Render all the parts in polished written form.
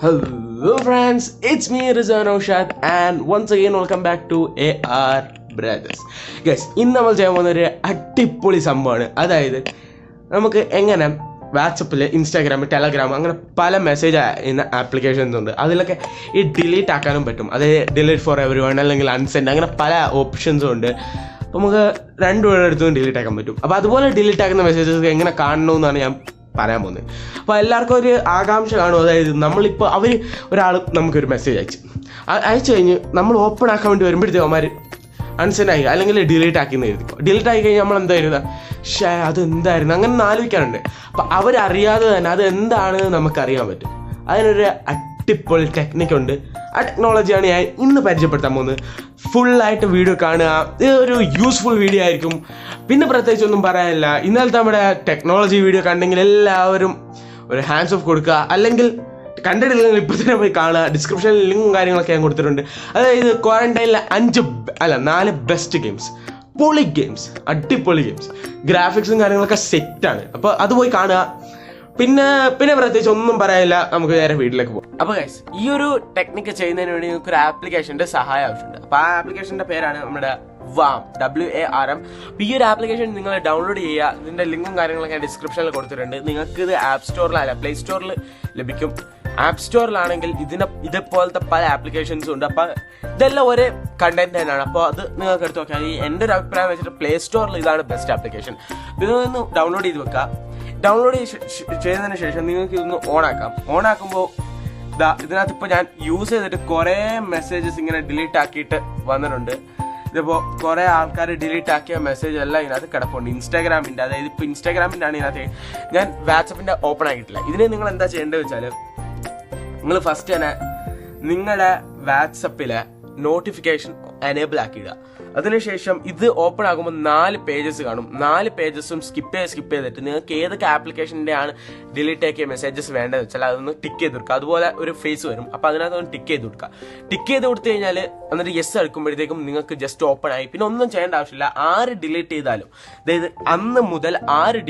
Hello friends, it's me Rizwan Oshad and once again welcome back to AR Brothers. Guys, ഇന്ന് നമ്മൾ ചെയ്യാൻ പോകുന്ന ഒരു അടിപൊളി സംഭവമാണ്. അതായത് നമുക്ക് എങ്ങനെ വാട്സപ്പിൽ, ഇൻസ്റ്റാഗ്രാം, ടെലഗ്രാം അങ്ങനെ പല മെസ്സേജ് ചെയ്യുന്ന ആപ്ലിക്കേഷൻസ് ഉണ്ട്. അതിലൊക്കെ ഈ ഡിലീറ്റ് ആക്കാനും പറ്റും. അതായത് ഡിലീറ്റ് ഫോർ എവരി വൺ അല്ലെങ്കിൽ അൺസെൻഡ് അങ്ങനെ പല ഓപ്ഷൻസും ഉണ്ട്. അപ്പോൾ നമുക്ക് രണ്ടുപേരുടെ അടുത്തും ഡിലീറ്റ് ആക്കാൻ പറ്റും. അപ്പോൾ അതുപോലെ ഡിലീറ്റ് ആക്കുന്ന മെസ്സേജസ് എങ്ങനെ കാണണമെന്നാണ് ഞാൻ പറയാൻ പോകുന്നത്. അപ്പോൾ എല്ലാവർക്കും ഒരു ആകാംക്ഷ കാണും. അതായത് നമ്മളിപ്പോൾ ഒരാൾ നമുക്കൊരു മെസ്സേജ് അയച്ചു കഴിഞ്ഞ് നമ്മൾ ഓപ്പൺ ആക്കാൻ വേണ്ടി വരുമ്പോഴത്തേക്കും അവന്മാർ അൺസെൻഡ് ആയി അല്ലെങ്കിൽ ഡിലീറ്റ് ആക്കിയെന്ന് എഴുതിക്കോ. ഡിലീറ്റ് ആക്കി കഴിഞ്ഞാൽ നമ്മൾ എന്താ എഴുതുക, അതെന്തായിരുന്നു അങ്ങനെ ആലോചിക്കാറുണ്ട്. അപ്പം അവരറിയാതെ തന്നെ അത് എന്താണെന്ന് നമുക്കറിയാൻ പറ്റും. അതിനൊരു അടിപൊളി ടെക്നിക്കുണ്ട്. ആ ടെക്നോളജിയാണ് ഞാൻ ഇന്ന് പരിചയപ്പെടുത്താൻ പോകുന്നത്. ഫുള്ളായിട്ട് വീഡിയോ കാണുക. ഇത് ഒരു യൂസ്ഫുൾ വീഡിയോ ആയിരിക്കും. പിന്നെ പ്രത്യേകിച്ചൊന്നും പറയാനില്ല. ഇന്നലത്തെ നമ്മുടെ ടെക്നോളജി വീഡിയോ കണ്ടെങ്കിൽ എല്ലാവരും ഒരു ഹാൻഡ്സ് ഓഫ് കൊടുക്കുക. അല്ലെങ്കിൽ കണ്ടിട്ടില്ലെങ്കിൽ ഇപ്പോൾ തന്നെ പോയി കാണുക. ഡിസ്ക്രിപ്ഷനിൽ ലിങ്കും കാര്യങ്ങളൊക്കെ ഞാൻ കൊടുത്തിട്ടുണ്ട്. അതായത് ക്വാറന്റൈനിലെ 4 ബെസ്റ്റ് ഗെയിംസ്, പൊളി ഗെയിംസ്, അടിപൊളി ഗെയിംസ്, ഗ്രാഫിക്സും കാര്യങ്ങളൊക്കെ സെറ്റാണ്. അപ്പോൾ അത് പോയി കാണുക. പിന്നെ പ്രത്യേകിച്ച് ഒന്നും പറയാനില്ല. നമുക്ക് നേരെ വീട്ടിലേക്ക് പോകും. അപ്പോൾ ഗൈസ്, ഈ ഒരു ടെക്നിക്ക് ചെയ്യുന്നതിന് വേണ്ടി നിങ്ങൾക്ക് ഒരു ആപ്ലിക്കേഷൻ്റെ സഹായം ആവശ്യമുണ്ട്. അപ്പോൾ ആ ആപ്ലിക്കേഷൻ്റെ പേരാണ് നമ്മുടെ WARM. അപ്പോൾ ഈ ഒരു ആപ്ലിക്കേഷൻ നിങ്ങൾ ഡൗൺലോഡ് ചെയ്യുക. ഇതിൻ്റെ ലിങ്കും കാര്യങ്ങളൊക്കെ ഞാൻ ഡിസ്ക്രിപ്ഷനിൽ കൊടുത്തിട്ടുണ്ട്. നിങ്ങൾക്ക് ഇത് ആപ്പ് സ്റ്റോറിലല്ല, പ്ലേ സ്റ്റോറിൽ ലഭിക്കും. ആപ്പ് സ്റ്റോറിലാണെങ്കിൽ ഇതേപോലത്തെ പല ആപ്ലിക്കേഷൻസും ഉണ്ട്. അപ്പോൾ ഇതെല്ലാം ഒരേ കണ്ടന്റ് തന്നെയാണ്. അപ്പോൾ അത് നിങ്ങൾക്ക് എടുത്ത് നോക്കിയാൽ എൻ്റെ ഒരു അഭിപ്രായം വെച്ചിട്ട് പ്ലേ സ്റ്റോറിൽ ഇതാണ് ബെസ്റ്റ് ആപ്ലിക്കേഷൻ. ഇതൊന്ന് ഡൗൺലോഡ് ചെയ്ത് വെക്കുക. ഡൗൺലോഡ് ചെയ്തതിന് ശേഷം നിങ്ങൾക്ക് ഇതൊന്ന് ഓണാക്കുമ്പോൾ ഇതിനകത്ത് ഇപ്പോൾ ഞാൻ യൂസ് ചെയ്തിട്ട് കുറേ മെസ്സേജസ് ഇങ്ങനെ ഡിലീറ്റ് ആക്കിയിട്ട് വന്നിട്ടുണ്ട്. ഇതിപ്പോൾ കുറേ ആൾക്കാർ ഡിലീറ്റ് ആക്കിയ മെസ്സേജ് എല്ലാം ഇതിനകത്ത് കിടപ്പുണ്ട്. ഇൻസ്റ്റാഗ്രാമിൻ്റെ, അതായത് ഇപ്പോൾ ഇൻസ്റ്റാഗ്രാമിൻ്റെ ആണ് ഇതിനകത്ത്. ഞാൻ വാട്സപ്പിൻ്റെ ഓപ്പൺ ആക്കിയിട്ടില്ല. ഇതിന് നിങ്ങൾ എന്താ ചെയ്യേണ്ടത് വെച്ചാൽ, നിങ്ങൾ ഫസ്റ്റ് തന്നെ നിങ്ങളുടെ വാട്സപ്പിലെ നോട്ടിഫിക്കേഷൻ എനേബിൾ ആക്കിയിടുക. അതിനുശേഷം ഇത് ഓപ്പൺ ആകുമ്പോൾ 4 പേജസ് കാണും. 4 പേജസും സ്കിപ്പ് ചെയ്തിട്ട് നിങ്ങൾക്ക് ഏതൊക്കെ ആപ്ലിക്കേഷൻ്റെ ആണ് ഡിലീറ്റ് ആക്കിയ മെസ്സേജസ് വേണ്ടതെന്ന് വെച്ചാൽ അതൊന്ന് ടിക്ക് ചെയ്ത് കൊടുക്കുക. അതുപോലെ ഒരു ഫേസ് വരും. അപ്പോൾ അതിനകത്തൊന്ന് ടിക്ക് ചെയ്ത് കൊടുക്കുക. ടിക്ക് ചെയ്ത് കൊടുത്തു കഴിഞ്ഞാൽ എന്നിട്ട് യെസ് എടുക്കുമ്പോഴത്തേക്കും നിങ്ങൾക്ക് ജസ്റ്റ് ഓപ്പൺ ആയി. പിന്നെ ഒന്നും ചെയ്യേണ്ട ആവശ്യമില്ല. ആര് ഡിലീറ്റ് ചെയ്താലും, അതായത് അന്ന് മുതൽ ആര്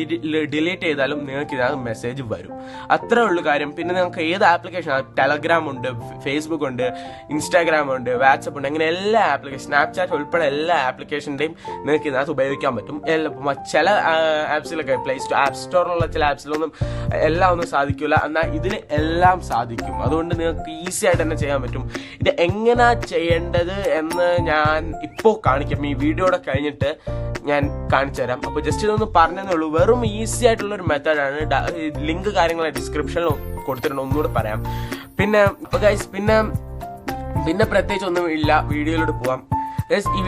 ഡിലീറ്റ് ചെയ്താലും നിങ്ങൾക്ക് ഇതിനകത്ത് മെസ്സേജ് വരും. അത്രേ ഉള്ളൂ കാര്യം. പിന്നെ നിങ്ങൾക്ക് ഏത് ആപ്ലിക്കേഷൻ, ടെലഗ്രാം ഉണ്ട്, ഫേസ്ബുക്ക് ഉണ്ട്, ഇൻസ്റ്റാഗ്രാം ഉണ്ട്, വാട്സപ്പ് ഉണ്ട്, അങ്ങനെ എല്ലാ ആപ്ലിക്കേഷൻ, സ്നാപ്ചാറ്റ് ഉൾപ്പെടെ എല്ലാ ആപ്ലിക്കേഷൻ്റെയും നിങ്ങൾക്ക് ഇതിനകത്ത് ഉപയോഗിക്കാൻ പറ്റും. ചില ആപ്സിലൊക്കെ ആപ്പ് സ്റ്റോറിലുള്ള ചില ആപ്സിലൊന്നും എല്ലാം ഒന്നും സാധിക്കില്ല. എന്നാൽ ഇതിന് എല്ലാം സാധിക്കും. അതുകൊണ്ട് നിങ്ങൾക്ക് ഈസി ആയിട്ട് തന്നെ ചെയ്യാൻ പറ്റും. ഇത് എങ്ങനെയാ ചെയ്യേണ്ടത് എന്ന് ഞാൻ ഇപ്പോൾ കാണിക്കാം. ഈ വീഡിയോയുടെ കഴിഞ്ഞിട്ട് ഞാൻ കാണിച്ചു തരാം. അപ്പോൾ ജസ്റ്റ് ഇതൊന്ന് പറഞ്ഞതേ ഉള്ളൂ. വെറും ഈസി ആയിട്ടുള്ളൊരു മെത്തേഡാണ്. ലിങ്ക് കാര്യങ്ങൾ ഡിസ്ക്രിപ്ഷനിൽ കൊടുത്തിട്ടുണ്ട്. ഒന്നുകൂടെ പറയാം. പിന്നെ ഇപ്പോൾ ഗൈസ് പിന്നെ പ്രത്യേകിച്ച് ഒന്നും ഇല്ല. വീഡിയോയിലോട്ട് പോവാം. ഈ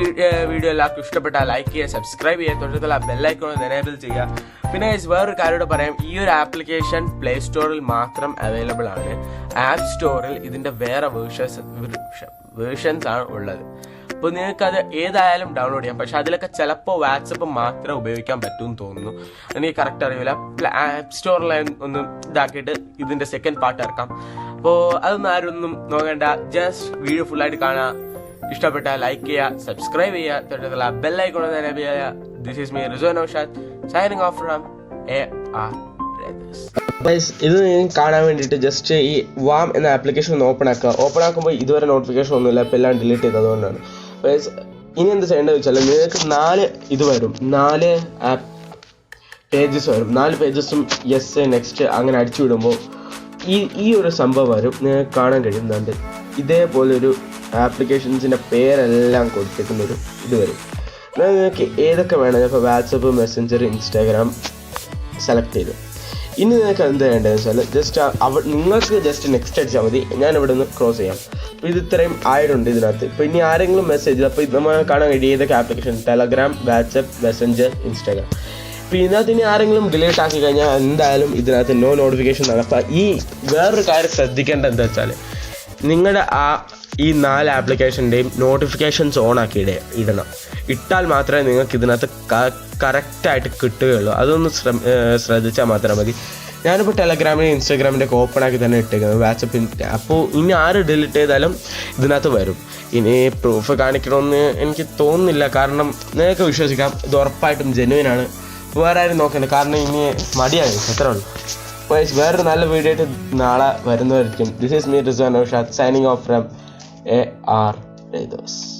വീഡിയോ എല്ലാവർക്കും ഇഷ്ടപ്പെട്ടാൽ ലൈക്ക് ചെയ്യുക, സബ്സ്ക്രൈബ് ചെയ്യുക, തൊട്ടടുത്തുള്ള ബെല്ലൈക്കൺ എനേബിൾ ചെയ്യുക. പിന്നെ വേറൊരു കാര്യം പറയാം. ഈ ഒരു ആപ്ലിക്കേഷൻ പ്ലേ സ്റ്റോറിൽ മാത്രം അവൈലബിൾ ആണ്. ആപ്പ് സ്റ്റോറിൽ ഇതിൻ്റെ വേറെ വേർഷൻസ് ആണ് ഉള്ളത്. അപ്പോൾ നിങ്ങൾക്കത് ഏതായാലും ഡൗൺലോഡ് ചെയ്യാം. പക്ഷെ അതിലൊക്കെ ചിലപ്പോൾ വാട്സപ്പ് മാത്രമേ ഉപയോഗിക്കാൻ പറ്റുമെന്ന് തോന്നുന്നു. എനിക്ക് കറക്റ്റ് അറിയില്ല. ആപ്പ് സ്റ്റോറിൽ ഒന്ന് ഇതാക്കിയിട്ട് ഇതിൻ്റെ സെക്കൻഡ് പാർട്ട് ഇറക്കാം. അപ്പോൾ അതൊന്നും ആരൊന്നും നോക്കേണ്ട. ജസ്റ്റ് വീഡിയോ ഫുള്ളായിട്ട് കാണുക. ഇഷ്ടപ്പെട്ടാൽ ലൈക്ക് ചെയ്യുക, സബ്സ്ക്രൈബ് ചെയ്യുക, തൊട്ടടുത്തുള്ള ബെല്ലൈക്കൺ എനേബിൾ ചെയ്യുക. This is me Rizwan Aushad signing off from AR Brothers. ഇത് നിങ്ങൾക്ക് കാണാൻ വേണ്ടിയിട്ട് ജസ്റ്റ് ഈ WARM എന്ന ആപ്ലിക്കേഷൻ ഒന്ന് ഓപ്പൺ ആക്കുക. ഓപ്പൺ ആക്കുമ്പോൾ ഇതുവരെ നോട്ടിഫിക്കേഷൻ ഒന്നുമില്ല. ഇപ്പോൾ എല്ലാം ഡിലീറ്റ് ചെയ്തതുകൊണ്ടാണ്. ഇനി എന്ത് ചെയ്യേണ്ടത് വെച്ചാൽ നിങ്ങൾക്ക് 4 ഇത് വരും. 4 ആപ്പ് പേജസ് വരും. 4 പേജസും യെസ്, നെക്സ്റ്റ് അങ്ങനെ അടിച്ചു വിടുമ്പോൾ ഈ ഒരു സംഭവം വരും. നിങ്ങൾക്ക് കാണാൻ കഴിയുന്നുണ്ട്. ഇതേപോലൊരു ആപ്ലിക്കേഷൻസിൻ്റെ പേരെല്ലാം കൊടുത്തേക്കുന്നൊരു ഇത് വരും. നിങ്ങൾക്ക് ഏതൊക്കെ വേണം, ഇപ്പോൾ വാട്സപ്പ്, മെസ്സഞ്ചർ, ഇൻസ്റ്റാഗ്രാം സെലക്ട് ചെയ്തു. ഇനി നിങ്ങൾക്ക് എന്ത് വേണ്ടതെന്ന് വെച്ചാൽ നിങ്ങൾക്ക് ജസ്റ്റ് നെക്സ്റ്റ് അടിച്ചാൽ മതി. ഞാനിവിടെ നിന്ന് ക്രോസ് ചെയ്യാം. അപ്പോൾ ഇത് ഇത്രയും ആയിട്ടുണ്ട് ഇതിനകത്ത്. ഇപ്പോൾ ഇനി ആരെങ്കിലും മെസ്സേജ്, അപ്പോൾ ഇത് നമ്മൾ കാണാൻ കഴിയും ഏതൊക്കെ application, Telegram, WhatsApp, Messenger, Instagram. അപ്പോൾ ഇതിനകത്ത് ഇനി ആരെങ്കിലും ഡിലീറ്റ് ആക്കി കഴിഞ്ഞാൽ എന്തായാലും ഇതിനകത്ത് നോ നോട്ടിഫിക്കേഷൻ ആണ്. അപ്പോൾ ഈ വേറൊരു കാര്യം ശ്രദ്ധിക്കേണ്ടത് എന്താ വെച്ചാൽ, നിങ്ങളുടെ ഈ 4 ആപ്ലിക്കേഷൻ്റെയും നോട്ടിഫിക്കേഷൻസ് ഓൺ ആക്കി ഇടണം. ഇട്ടാൽ മാത്രമേ നിങ്ങൾക്ക് ഇതിനകത്ത് കറക്റ്റായിട്ട് കിട്ടുകയുള്ളൂ. അതൊന്ന് ശ്രദ്ധിച്ചാൽ മാത്രം മതി. ഞാനിപ്പോൾ ടെലഗ്രാമിൻ്റെ, ഇൻസ്റ്റാഗ്രാമിൻ്റെ ഒക്കെ ഓപ്പൺ ആക്കി തന്നെ ഇട്ടേക്കുന്നത്, വാട്സപ്പിൻ്റെ. അപ്പോൾ ഇനി ആര് ഡിലീറ്റ് ചെയ്താലും ഇതിനകത്ത് വരും. ഇനി പ്രൂഫ് കാണിക്കണമെന്ന് എനിക്ക് തോന്നുന്നില്ല. കാരണം നിങ്ങൾക്ക് വിശ്വസിക്കാം, ഇത് ഉറപ്പായിട്ടും ജെന്യുവിനാണ്. വേറെ ആരും നോക്കണ്ട. കാരണം ഇനി മടിയായി. എത്ര ഉള്ളൂ. വേറൊരു നല്ല വീഡിയോ ആയിട്ട് നാളെ വരുന്നതായിരിക്കും. This is me Rizwan Aushad signing off from AR Rados.